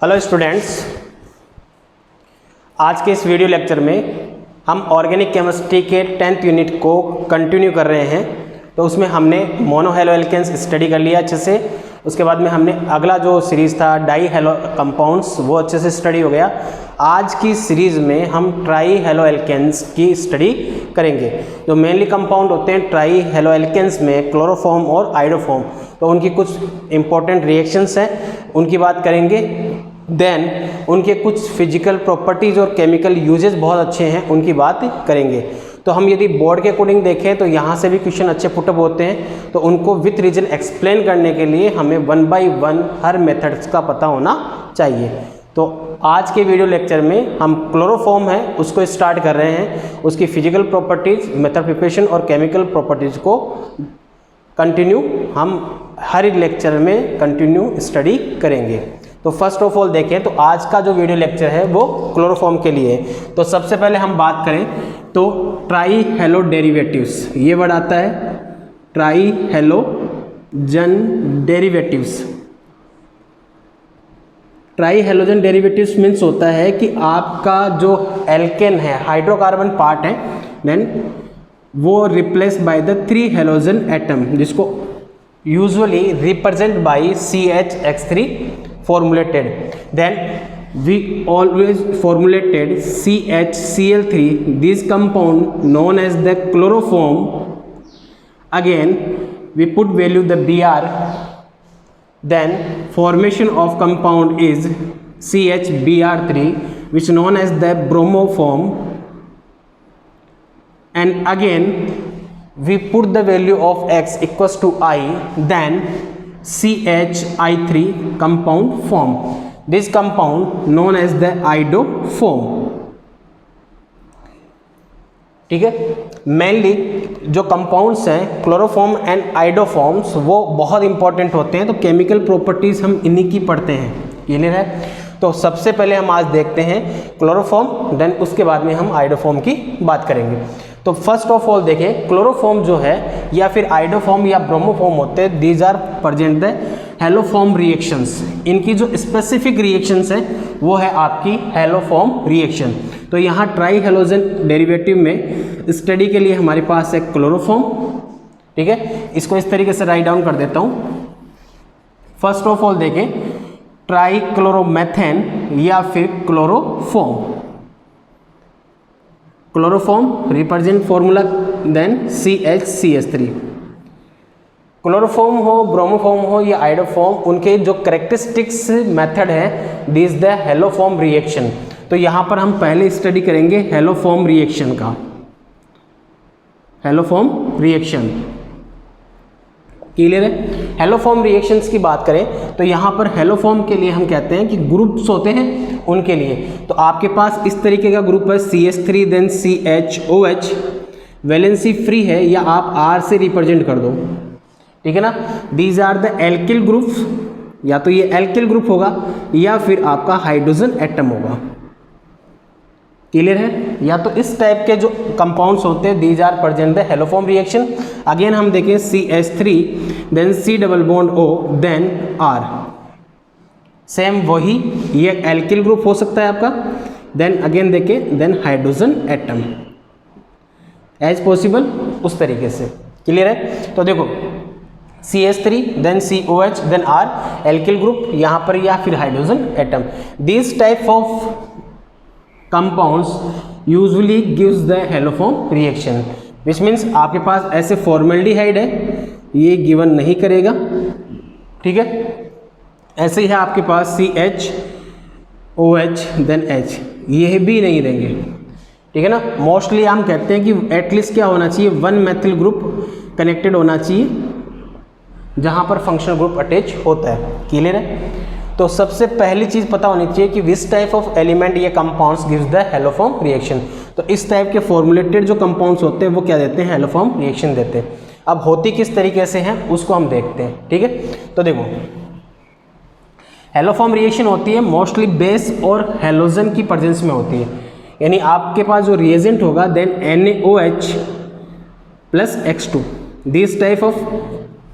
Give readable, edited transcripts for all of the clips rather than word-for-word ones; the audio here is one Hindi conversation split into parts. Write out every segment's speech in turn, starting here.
हेलो स्टूडेंट्स, आज के इस वीडियो लेक्चर में हम ऑर्गेनिक केमिस्ट्री के 10th यूनिट को कंटिन्यू कर रहे हैं। तो उसमें हमने मोनो हेलो एल्केन्स स्टडी कर लिया अच्छे से। उसके बाद में हमने अगला जो सीरीज़ था डाई हेलो कंपाउंड्स वो अच्छे से स्टडी हो गया। आज की सीरीज़ में हम ट्राई हेलो एल्केन्स की स्टडी करेंगे। जो मेनली कंपाउंड होते हैं ट्राई हेलो एल्केन्स में क्लोरोफॉर्म और आइडोफॉर्म, तो उनकी कुछ इंपॉर्टेंट रिएक्शंस हैं, उनकी बात करेंगे। देन उनके कुछ फिजिकल प्रॉपर्टीज़ और केमिकल यूजेस बहुत अच्छे हैं, उनकी बात करेंगे। तो हम यदि बोर्ड के अकॉर्डिंग देखें तो यहाँ से भी क्वेश्चन अच्छे पुटअप होते हैं, तो उनको विथ रीजन एक्सप्लेन करने के लिए हमें 1 बाय 1 हर मेथड्स का पता होना चाहिए। तो आज के वीडियो लेक्चर में हम क्लोरोफॉर्म है उसको स्टार्ट कर रहे हैं, उसकी फिजिकल प्रॉपर्टीज़, मेथड प्रिपरेशन और केमिकल प्रॉपर्टीज़ को कंटिन्यू हम हर लेक्चर में कंटिन्यू स्टडी करेंगे। तो फर्स्ट ऑफ ऑल देखें तो आज का जो वीडियो लेक्चर है वो क्लोरोफॉर्म के लिए है। तो सबसे पहले हम बात करें तो ट्राई हेलो डेरिवेटिव्स, ये वर्ड आता है tri halogen derivatives. Tri halogen derivatives means होता है कि आपका जो एल्केन है, हाइड्रोकार्बन पार्ट है, देन वो replace by the 3 halogen atom, जिसको usually represent by CH(X3) formulated. Then we always formulated CHCl3, this compound known as the chloroform. Again we put value the Br, then formation of compound is CHBr3, which known as the bromoform, and again we put the value of X equals to I, then CHI3 compound form. This compound known as the iodoform. ठीक है, मेनली जो कंपाउंड्स हैं क्लोरोफॉर्म एंड आइडोफॉर्म्स वो बहुत इंपॉर्टेंट होते हैं। तो केमिकल प्रॉपर्टीज हम इन्हीं की पढ़ते हैं, क्लियर है। तो सबसे पहले हम आज देखते हैं क्लोरोफॉर्म, देन उसके बाद में हम आइडोफॉर्म की बात करेंगे। तो फर्स्ट ऑफ ऑल देखें, क्लोरोफॉर्म जो है या फिर आइडोफॉर्म या ब्रोमोफॉर्म होते हैं, these are present the haloform reactions. इनकी जो स्पेसिफिक रिएक्शंस है वो है आपकी हेलोफॉर्म रिएक्शन। तो यहाँ ट्राई हेलोजन डेरिवेटिव में स्टडी के लिए हमारे पास है क्लोरोफॉर्म, ठीक है। इसको इस तरीके से राइट डाउन कर देता हूँ। फर्स्ट ऑफ ऑल देखें ट्राई क्लोरोमेथेन या फिर chloroform. Chloroform represent formula then CHCH3। Chloroform हो, ब्रोमोफॉर्म हो या आइडोफॉर्म, उनके जो करेक्टरिस्टिक्स मेथड है दिस द हेलोफॉर्म रिएक्शन। तो यहाँ पर हम पहले स्टडी करेंगे हेलोफॉर्म रिएक्शन का। हेलोफॉर्म रिएक्शन क्लियर है। हेलोफॉर्म रिएक्शंस की बात करें तो यहाँ पर हेलोफॉर्म के लिए हम कहते हैं कि ग्रुप्स होते हैं उनके लिए। तो आपके पास इस तरीके का ग्रुप है CH3 then CHOH, valency free है या आप R से रिप्रेजेंट कर दो, ठीक है ना। These are the alkyl groups, या तो ये एल्किल ग्रुप होगा या फिर आपका हाइड्रोजन एटम होगा, क्लियर है। या तो इस टाइप के जो कंपाउंड्स होते हैं these are present the haloform reaction. Again हम देखें CH3 then C+O then R, same वही, ये एल्किल ग्रुप हो सकता है आपका। देन अगेन देखें then hydrogen atom as possible, उस तरीके से, क्लियर है। तो देखो CH3 then COH then R alkyl group यहाँ पर या फिर hydrogen atom. This type of compounds usually gives the haloform reaction, which means आपके पास ऐसे फॉर्मेल्डिहाइड है ये गिवन नहीं करेगा, ठीक है। ऐसे ही है आपके पास CHOH देन H, ये भी नहीं देंगे, ठीक है ना। मोस्टली हम कहते हैं कि एटलीस्ट क्या होना चाहिए, 1 मेथिल ग्रुप कनेक्टेड होना चाहिए जहाँ पर फंक्शनल ग्रुप अटैच होता है, क्लियर है। तो सबसे पहली चीज़ पता होनी चाहिए कि विच टाइप ऑफ एलिमेंट ये compounds gives the haloform reaction. तो इस टाइप के फॉर्मुलेटेड जो कंपाउंड्स होते हैं वो क्या देते हैं, हेलोफॉर्म रिएक्शन देते हैं। अब होती किस तरीके से हैं उसको हम देखते हैं, ठीक है। तो देखो हेलोफॉर्म रिएक्शन होती है मोस्टली बेस और हेलोजन की प्रेजेंस में होती है, यानी आपके पास जो रिएजेंट होगा then NaOH plus X2, this type of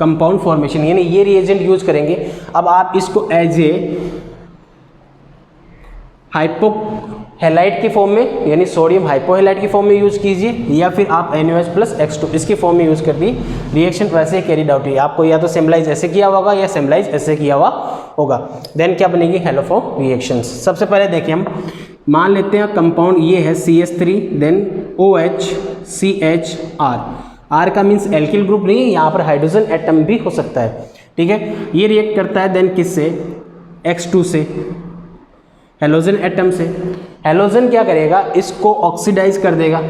compound formation, यानी ये रिएजेंट यूज करेंगे। अब आप इसको एज ए हाइपोहेलाइट की फॉर्म में यानी सोडियम हाइपोहेलाइट की फॉर्म में यूज़ कीजिए, या फिर आप NaOH+X2 इसकी फॉर्म में यूज़ कर दी, रिएक्शन वैसे ही कैरीड आउट है। आपको या तो सिम्बलाइज ऐसे किया होगा या सिम्बलाइज ऐसे किया हुआ होगा। देन क्या बनेगी, हैलोफॉर्म रिएक्शंस। सबसे पहले देखिए हम मान लेते हैं कंपाउंड ये है CH3 then OH CHR। R का मीन्स एल्किल ग्रुप नहीं है, यहाँ पर हाइड्रोजन एटम भी हो सकता है, ठीक है। ये रिएक्ट करता है देन किससे, X2 से, हेलोजन एटम से। हेलोजन क्या करेगा, इसको ऑक्सीडाइज कर देगा,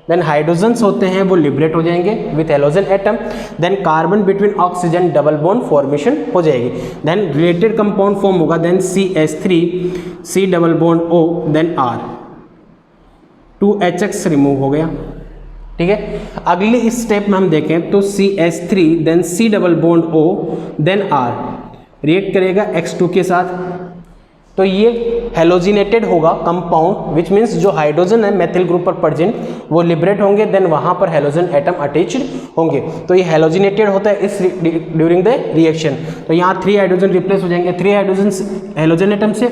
देन हाइड्रोजन्स होते हैं वो लिबरेट हो जाएंगे with halogen atom, then carbon between oxygen double bond formation हो जाएगी, देन रिलेटेड कंपाउंड फॉर्म होगा, then CH3 C double bond O then R, 2HX remove हो गया, ठीक है। अगली स्टेप में हम देखें तो CH3 then C double bond O then R react करेगा X2 के साथ, तो ये हेलोजिनेटेड होगा कंपाउंड, विच मीन्स जो हाइड्रोजन है मेथिल ग्रुप पर प्रेजेंट वो लिबरेट होंगे, देन वहाँ पर हेलोजन एटम अटैच्ड होंगे, तो ये हेलोजिनेटेड होता है इस ड्यूरिंग द रिएक्शन। तो यहाँ 3 हाइड्रोजन रिप्लेस हो जाएंगे 3 हाइड्रोजन हेलोजन एटम से,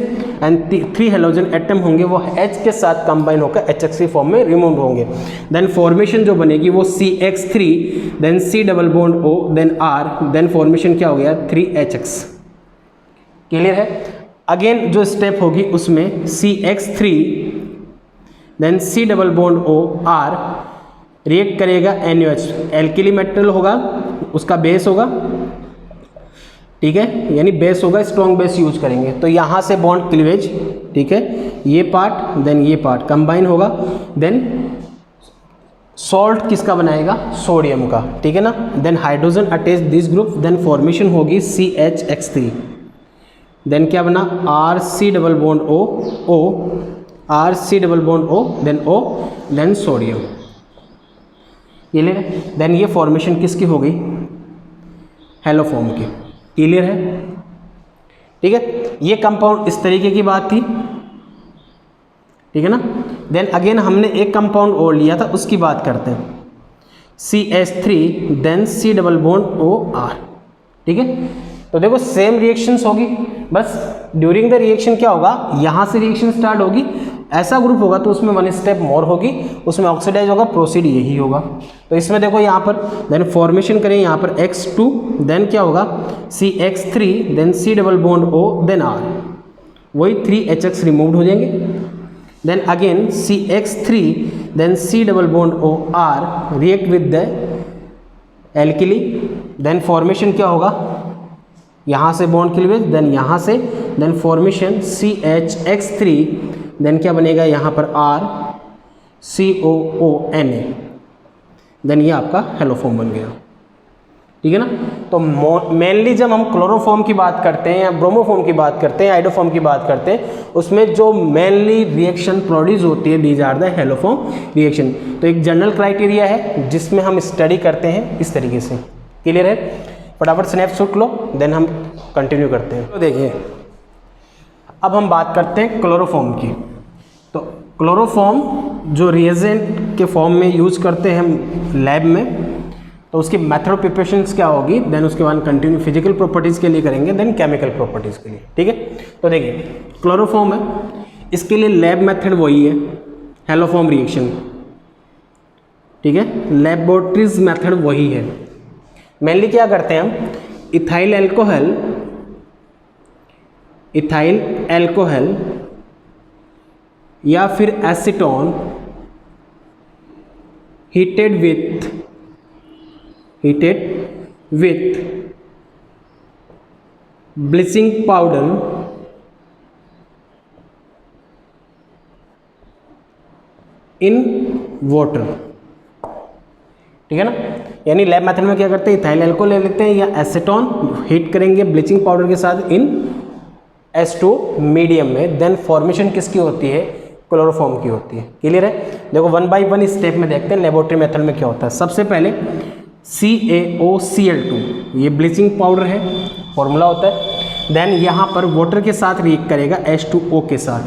एंड 3 हेलोजन एटम होंगे वो H के साथ कंबाइन होकर HX फॉर्म में रिमूव होंगे, देन फॉर्मेशन जो बनेगी वो CX3 then C double bond O then R, then formation क्या हो गया 3HX। क्लियर है। अगेन जो स्टेप होगी उसमें CX3 then C double bond O R react करेगा NaOH, एल्किली मेटल होगा उसका बेस होगा, ठीक है, यानी बेस होगा, स्ट्रॉन्ग बेस यूज करेंगे, तो यहाँ से बॉन्ड क्लीवेज, ठीक है, ये पार्ट देन ये पार्ट कंबाइन होगा, देन सॉल्ट किसका बनाएगा, सोडियम का, ठीक है ना, then hydrogen attach this group, then formation होगी CHX3, देन क्या बना RC double bond O RC double bond O then O then sodium, clear है। देन ये फॉर्मेशन किसकी हो गई, हेलोफॉर्म की, क्लियर है, ठीक है। ये कंपाउंड इस तरीके की बात थी, ठीक है ना। देन अगेन हमने एक कंपाउंड और लिया था उसकी बात करते हैं, CH3 then C double bond OR, ठीक है। तो देखो सेम रिएक्शंस होगी, बस ड्यूरिंग द रिएक्शन क्या होगा, यहाँ से रिएक्शन स्टार्ट होगी, ऐसा ग्रुप होगा तो उसमें 1 स्टेप मोर होगी, उसमें ऑक्सीडाइज होगा, प्रोसीड यही होगा। तो इसमें देखो यहाँ पर देन फॉर्मेशन करें, यहाँ पर X2 देन क्या होगा CX3 then C double bond O then R, वही 3HX रिमूव्ड हो जाएंगे, then again CX3 then C double bond O R react with the alkali, then formation क्या होगा, यहाँ से बॉन्ड क्लीवेज, देन यहाँ से, देन फॉर्मेशन CHX3 देन क्या बनेगा यहाँ पर R COONA, देन ये आपका हेलोफॉर्म बन गया, ठीक है ना। तो मेनली जब हम क्लोरोफॉर्म की बात करते हैं या ब्रोमोफॉर्म की बात करते हैं, आइडोफॉर्म की बात करते हैं, उसमें जो मेनली रिएक्शन प्रोड्यूस होती है these are the haloform reaction. तो एक जनरल क्राइटेरिया है जिसमें हम स्टडी करते हैं इस तरीके से, क्लियर है। फटाफट स्नैपशॉट लो देन हम कंटिन्यू करते हैं। तो देखिए अब हम बात करते हैं क्लोरोफॉर्म की। तो क्लोरोफॉर्म जो रिएजेंट के फॉर्म में यूज करते हैं हम लैब में, तो उसकी मेथड ऑफ प्रिपरेशंस क्या होगी, देन उसके बाद कंटिन्यू फिजिकल प्रॉपर्टीज़ के लिए करेंगे, देन केमिकल प्रॉपर्टीज़ के लिए, ठीक है। तो देखिए क्लोरोफॉर्म है, इसके लिए लैब मेथड वही है हेलोफॉर्म रिएक्शन, ठीक है, लेबोरेटरीज मेथड वही है। मेनली क्या करते हैं हम, इथाइल एल्कोहल या फिर acetone heated with bleaching powder in water, ठीक है ना। यानी लैब मेथड में क्या करते हैं, इथाइल एल्कोहल ले लेते हैं या एसीटोन हीट करेंगे ब्लीचिंग पाउडर के साथ इन H2 मीडियम में, देन फॉर्मेशन किसकी होती है, क्लोरोफॉर्म की होती है, क्लियर है। देखो 1 बाय 1 स्टेप में देखते हैं लेबोरेटरी मेथड में क्या होता है। सबसे पहले CaOCl2 ये ब्लीचिंग पाउडर है, फॉर्मूला होता है, देन यहाँ पर वाटर के साथ रिएक्ट करेगा H2O के साथ,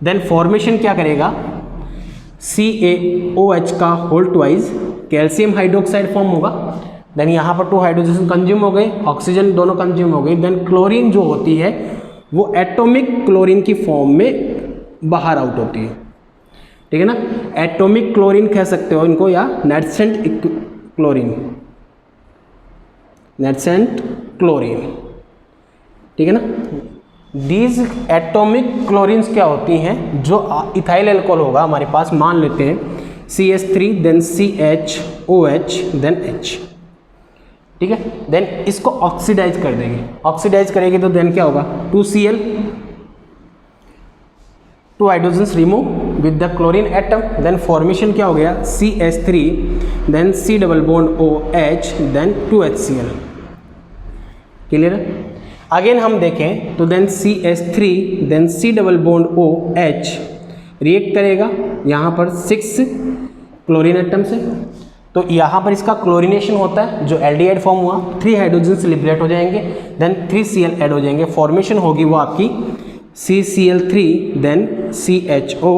देन फॉर्मेशन क्या करेगा CaOH का whole twice calcium hydroxide form होगा, देन यहाँ पर 2 हाइड्रोजन कंज्यूम हो गए, ऑक्सीजन दोनों कंज्यूम हो गई, देन क्लोरीन जो होती है वो एटॉमिक क्लोरीन की फॉर्म में बाहर आउट होती है, ठीक है ना। एटॉमिक क्लोरीन कह सकते हो इनको, या नेट्सेंट क्लोरीन, नेट्सेंट क्लोरीन, ठीक है ना। दीज एटॉमिक क्लोरीन्स क्या होती हैं, जो इथाइल अल्कोहल होगा हमारे पास, मान लेते हैं CH3 then CHOH then H, ठीक है। देन इसको ऑक्सीडाइज कर देंगे, ऑक्सीडाइज करेगी तो देन क्या होगा, 2Cl, 2 hydrogens remove with the chlorine atom, then formation क्या हो गया, CH3 then C double bond OH then 2HCl, clear है। अगेन हम देखें तो then CH3 then C double bond OH react करेगा यहाँ पर 6 क्लोरीन एटम से, तो यहाँ पर इसका क्लोरीनेशन होता है, जो एल्डिहाइड फॉर्म हुआ 3 हाइड्रोजन्स लिबरेट हो जाएंगे, देन 3Cl ऐड हो जाएंगे, फॉर्मेशन होगी वो आपकी CCl3 देन CHO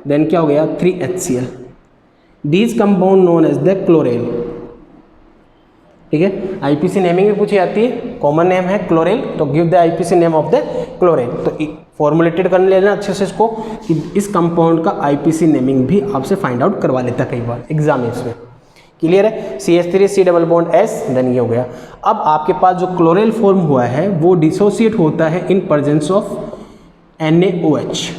देन क्या हो गया 3HCl, these compound known as the chloral, ठीक है। IPC नेमिंग भी पूछी जाती है, कॉमन नेम है क्लोरेल, तो give the IPC name of the chloral, तो फॉर्मुलेटेड कर लेना अच्छे से इसको, कि इस कंपाउंड का IPC नेमिंग भी आपसे फाइंड आउट करवा लेता है कई बार एग्जाम में, इसमें क्लियर है। CH3 C double bond S then ये हो गया। अब आपके पास जो क्लोरेल फॉर्म हुआ है वो डिसोसिएट होता है इन प्रेजेंस ऑफ NaOH,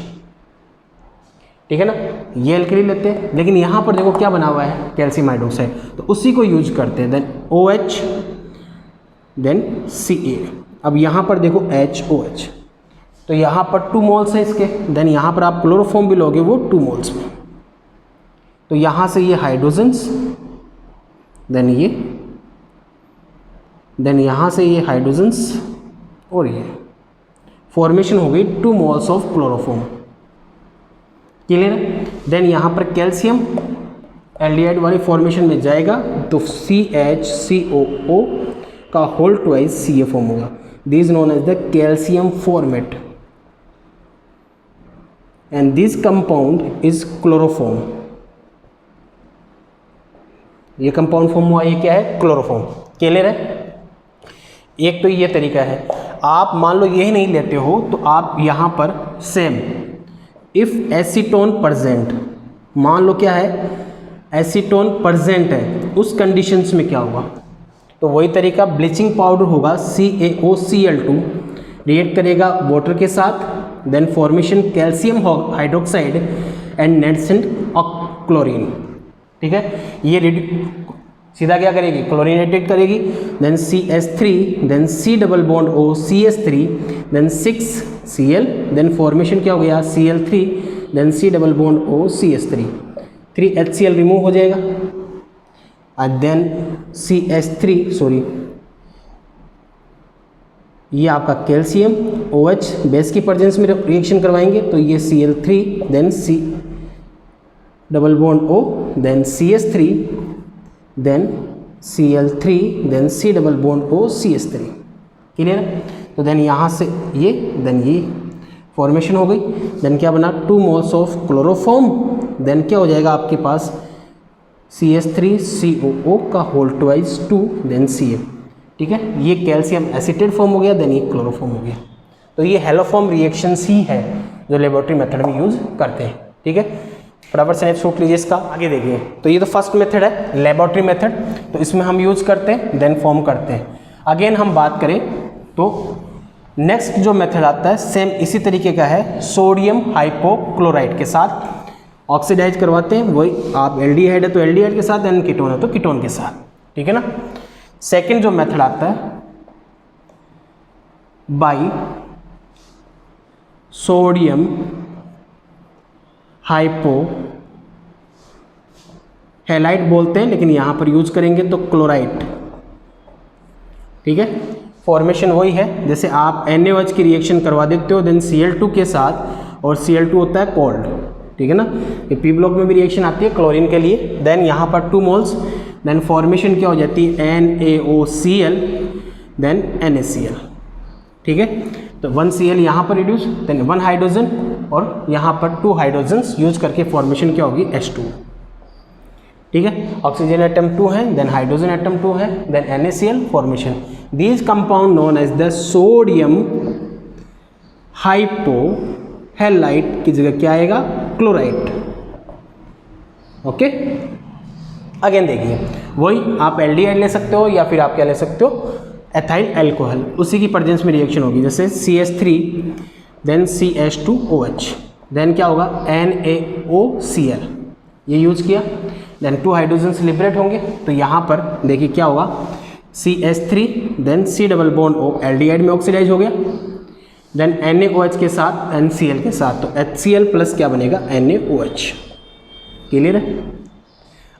ठीक है ना। ये एल्कली लेते हैं, लेकिन यहाँ पर देखो क्या बना हुआ है, कैल्शियम हाइड्रोक्साइड, तो उसी को यूज करते हैं, देन OH देन Ca। अब यहाँ पर देखो HOH, तो यहाँ पर 2 मोल्स है इसके, देन यहाँ पर आप क्लोरोफॉर्म भी लोगे वो 2 मोल्स में, तो यहाँ से ये हाइड्रोजन्स, देन ये, देन यहाँ से ये हाइड्रोजन्स, और ये फॉर्मेशन हो गई 2 मोल्स ऑफ क्लोरोफॉर्म, क्लियर है। देन यहाँ पर कैल्शियम एल्डिहाइड वाली फॉर्मेशन में जाएगा, तो CHCOO का होल ट्वाइस Ca फॉर्म होगा, this known as the calcium formate, and this compound is chloroform, ये कंपाउंड फॉर्म हुआ, ये क्या है, क्लोरोफॉर्म, क्लियर है। एक तो ये तरीका है, आप मान लो यही नहीं लेते हो तो आप यहाँ पर सेम, इफ एसीटोन प्रेजेंट, मान लो क्या है, एसीटोन प्रेजेंट है, उस कंडीशंस में क्या होगा, तो वही तरीका, ब्लीचिंग पाउडर होगा CaOCl2 रिएक्ट करेगा वाटर के साथ, then formation calcium hydroxide and nascent chlorine, ठीक है। ये सीधा क्या करेगी, क्लोरीनेटेड करेगी, then CH3 then C double bond O CH3 then 6Cl, then formation क्या हो गया Cl3 then C double bond O CH3, 3HCl remove हो जाएगा, और देन CH3 सॉरी ये आपका कैल्शियम OH बेस की प्रेजेंस में रिएक्शन करवाएंगे, तो ये Cl3 then C double bond O then CH3 then Cl3 then C double bond O CH3, clear है। तो देन यहाँ से ये, देन ये फॉर्मेशन हो गई, देन क्या बना 2 मोल्स ऑफ क्लोरोफॉर्म, देन क्या हो जाएगा आपके पास CH3COO का होल ट्वाइस 2 देन Ca, ठीक है। ये कैल्शियम एसिटेट फॉर्म हो गया, देन ये क्लोरोफॉर्म हो गया, तो ये हेलोफॉर्म रिएक्शंस ही है जो लेबोरेटरी मेथड में यूज करते हैं, ठीक है। फटाफट स्नैपशॉट लीजिए इसका, आगे देखिए। तो ये तो फर्स्ट मेथड है लेबोरेटरी मेथड, तो इसमें हम यूज करते हैं देन फॉर्म करते हैं। अगेन हम बात करें तो नेक्स्ट जो मेथड आता है सेम इसी तरीके का है, सोडियम हाइपोक्लोराइड के साथ ऑक्सीडाइज करवाते हैं, वही आप एल्डिहाइड है तो एल्डिहाइड के साथ, एंड कीटोन है तो कीटोन के साथ, ठीक है ना। सेकेंड जो मेथड आता है बाई सोडियम हाइपो हैलाइड बोलते हैं, लेकिन यहाँ पर यूज करेंगे तो क्लोराइड, ठीक है। फॉर्मेशन वही है, जैसे आप NaOH की रिएक्शन करवा देते हो देन Cl2 के साथ, और Cl2 होता है कोल्ड, ठीक है ना। ये P ब्लॉक में भी रिएक्शन आती है क्लोरीन के लिए, देन यहाँ पर 2 मोल्स, देन फॉर्मेशन क्या हो जाती है NaOCl देन NaCl, ठीक है। तो 1Cl यहाँ पर रिड्यूस, देन 1 हाइड्रोजन, और यहाँ पर 2 हाइड्रोजन्स यूज करके फॉर्मेशन क्या होगी H2, ठीक है। ऑक्सीजन एटम 2 है, देन हाइड्रोजन एटम 2 है, then NaCl formation, these compound known as the sodium hypohalide की जगह क्या आएगा, क्लोराइड। ओके, अगेन देखिए वही आप एल्डिहाइड ले सकते हो या फिर आप क्या ले सकते हो, एथाइल अल्कोहल, उसी की प्रेजेंस में रिएक्शन होगी। जैसे CH3 देन CH2OH देन क्या होगा, NaOCl, ये यूज किया, देन 2 हाइड्रोजन्स लिबरेट होंगे। तो यहाँ पर देखिए क्या होगा, CH3 then C double bond O aldehyde में ऑक्सीडाइज हो गया, देन NaOH के साथ NCl के साथ, तो HCl प्लस क्या बनेगा, NaOH। क्लियर है।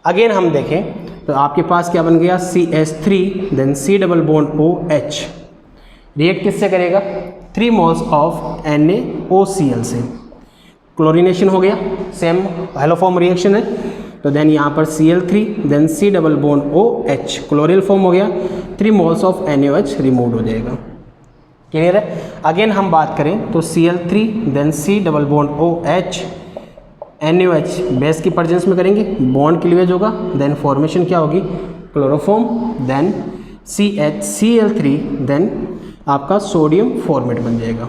अगेन हम देखें तो आपके पास क्या बन गया, CH3 then C double bond OH, react किससे करेगा, 3 मोल्स ऑफ NaOCl से, क्लोरीनेशन हो गया, सेम हेलोफॉर्म रिएक्शन है। तो देन यहाँ पर Cl3 then C double bond OH, chloral form हो गया, 3 मोल्स ऑफ NaOH रिमूव हो जाएगा। क्लियर है। अगेन हम बात करें तो Cl3 then C double bond OH, NaOH base की प्रेजेंस में करेंगे, बॉन्ड क्लीवेज होगा, देन फॉर्मेशन क्या होगी, क्लोरोफॉर्म, देन CH3 देन आपका सोडियम फॉर्मेट बन जाएगा,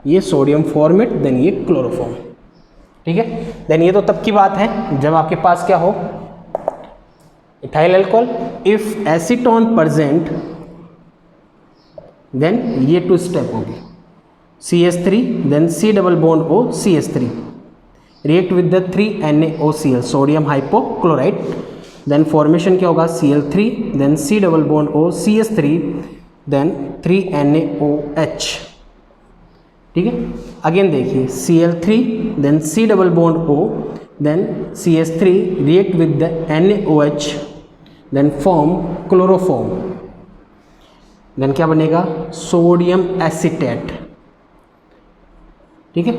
ये सोडियम फॉर्मेट देन ये क्लोरोफॉर्म। ठीक है, देन ये तो तब की बात है जब आपके पास क्या हो, ethyl alcohol. If acetone present then ये 2 स्टेप होगी, CH3 then C double bond O CH3 react with the 3 NaOCl sodium hypochloride, then formation क्या होगा, Cl3 then C double bond O CH3 then 3 NaOH। ठीक है, अगेन देखिए Cl3 then C double bond O then CH3 react with the NaOH then form chloroform, then क्या बनेगा, सोडियम एसीटेट। ठीक है,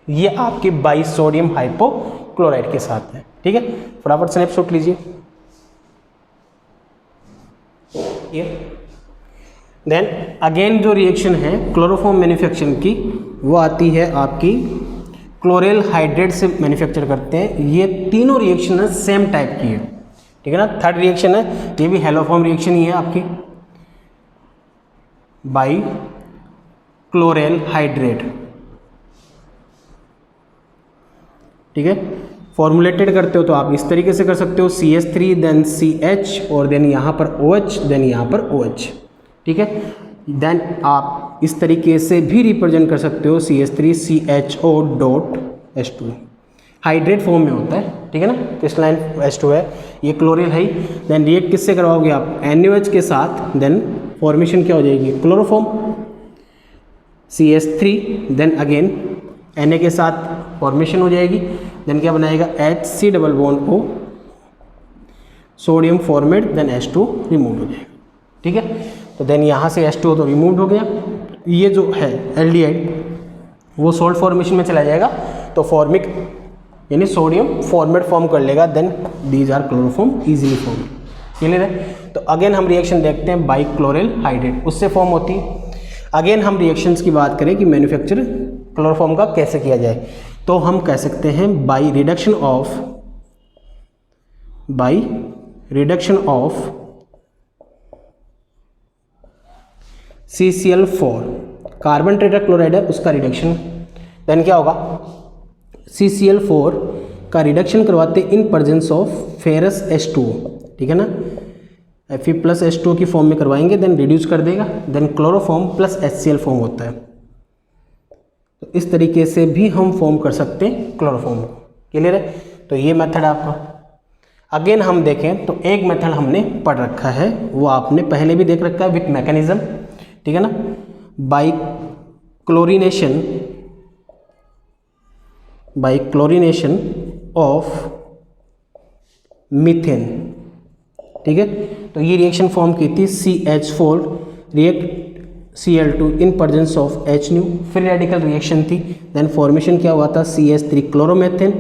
ये आपके बाई सोडियम हाइपोक्लोराइड के साथ है। ठीक है, फटाफट स्नैपशॉट लीजिए। देन अगेन जो रिएक्शन है क्लोरोफॉर्म मैन्युफैक्चरिंग की, वो आती है आपकी क्लोरेल हाइड्रेट से मैन्युफैक्चर करते हैं। ये तीनों रिएक्शन है सेम टाइप की है। ठीक है ना, थर्ड रिएक्शन है, ये भी हेलोफॉर्म रिएक्शन ही है आपकी, बाई क्लोरेल हाइड्रेट। ठीक है, फॉर्मुलेटेड करते हो तो आप इस तरीके से कर सकते हो, CH3 देन CH और देन यहाँ पर OH देन यहाँ पर OH। ठीक है, देन आप इस तरीके से भी रिप्रेजेंट कर सकते हो, CH3 CHO dot H2 hydrate form में होता है। ठीक है ना, क्रिस्टलाइन H2 है, ये क्लोरिल है। देन रिएक्ट किससे करवाओगे आप, NaOH के साथ, देन फॉर्मेशन क्या हो जाएगी, chloroform, CH3 then again Na के साथ फॉर्मेशन हो जाएगी, देन क्या बनाएगा, HC double bond O sodium formate, then H2 remove हो जाएगा। ठीक है, तो देन यहाँ से H2 तो रिमूव हो गया, ये जो है एल्डिहाइड वो सोल्ट फॉर्मेशन में चला जाएगा, तो फॉर्मिक यानी सोडियम फॉर्मेट फॉर्म कर लेगा, then these are chloroform easily form. Clear है। तो अगेन हम रिएक्शन देखते हैं बाई क्लोरेल हाइड्रेट, उससे फॉर्म होती है। अगेन हम रिएक्शंस की बात करें कि मैन्युफैक्चर क्लोरोफॉर्म का कैसे किया जाए, तो हम कह सकते हैं by reduction of CCl4 carbon tetrachloride है उसका रिडक्शन, देन क्या होगा, CCl4 का रिडक्शन करवाते इन प्रेजेंस ऑफ फेरस H2O। ठीक है ना, Fe प्लस H2O की फॉर्म में करवाएंगे, देन रिड्यूस कर देगा, then chloroform plus HCl form होता है। तो इस तरीके से भी हम फॉर्म कर सकते हैं क्लोरोफॉर्म को। क्लियर है, तो ये मेथड आपका। अगेन हम देखें तो एक मेथड हमने पढ़ रखा है, वो आपने पहले भी देख रखा है विथ मैकेनिज्म। ठीक है ना, बाई क्लोरीनेशन ऑफ मीथेन। ठीक है, तो ये रिएक्शन फॉर्म की थी, CH4 react Cl2 in presence of H, free radical reaction थी, देन फॉर्मेशन क्या हुआ था, CH3 क्लोरोमेथेन,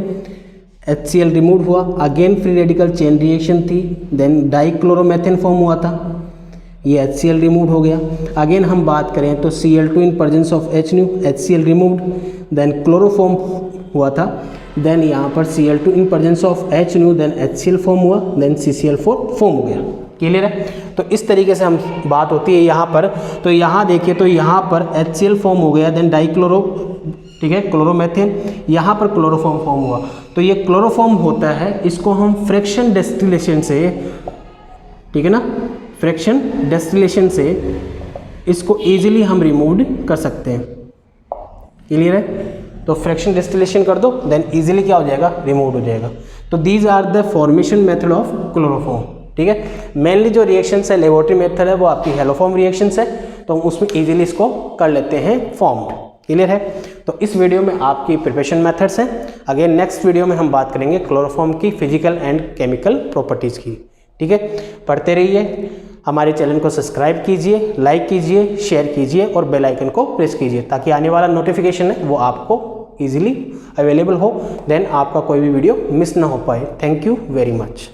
HCl रिमूव हुआ, again free radical chain reaction थी, देन डाइक्लोरोमेथेन फॉर्म हुआ था, ये HCl रिमूव हो गया। अगेन हम बात करें तो Cl2 in presence of H, HCl removed, then chloroform हुआ था, देन यहाँ पर Cl2 in presence of H, then HCl form हुआ, देन CCl4 फॉर्म हो गया। क्लियर है। तो इस तरीके से हम बात होती है यहाँ पर। तो यहाँ देखिए तो यहाँ पर HCl फॉर्म हो गया, देन डाइक्लोरो, ठीक है, क्लोरोमेथेन, यहाँ पर क्लोरोफॉर्म फॉर्म हुआ। तो ये क्लोरोफॉर्म होता है, इसको हम फ्रैक्शन डिस्टिलेशन से, ठीक है ना, फ्रैक्शन डिस्टिलेशन से इसको इजीली हम रिमूव कर सकते हैं। क्लियर है। तो फ्रैक्शन डिस्टिलेशन कर दो, देन इजीली क्या हो जाएगा, रिमूव हो जाएगा। तो these are the formation method of chloroform, ठीक है। मेनली जो रिएक्शंस है लेबोरेटरी मेथड है वो आपकी हेलोफॉर्म रिएक्शंस है, तो हम उसमें इजीली इसको कर लेते हैं फॉर्म्ड। क्लियर है। तो इस वीडियो में आपकी प्रिपरेशन मेथड्स हैं। अगेन नेक्स्ट वीडियो में हम बात करेंगे क्लोरोफॉर्म की फिजिकल एंड केमिकल प्रॉपर्टीज़ की, ठीक है। पढ़ते रहिए, हमारे चैनल को सब्सक्राइब कीजिए, लाइक कीजिए, शेयर कीजिए और बेल आइकन को प्रेस कीजिए ताकि आने वाला नोटिफिकेशन है वो आपको इजीली अवेलेबल हो, देन आपका कोई भी वीडियो मिस ना हो पाए। Thank you very much.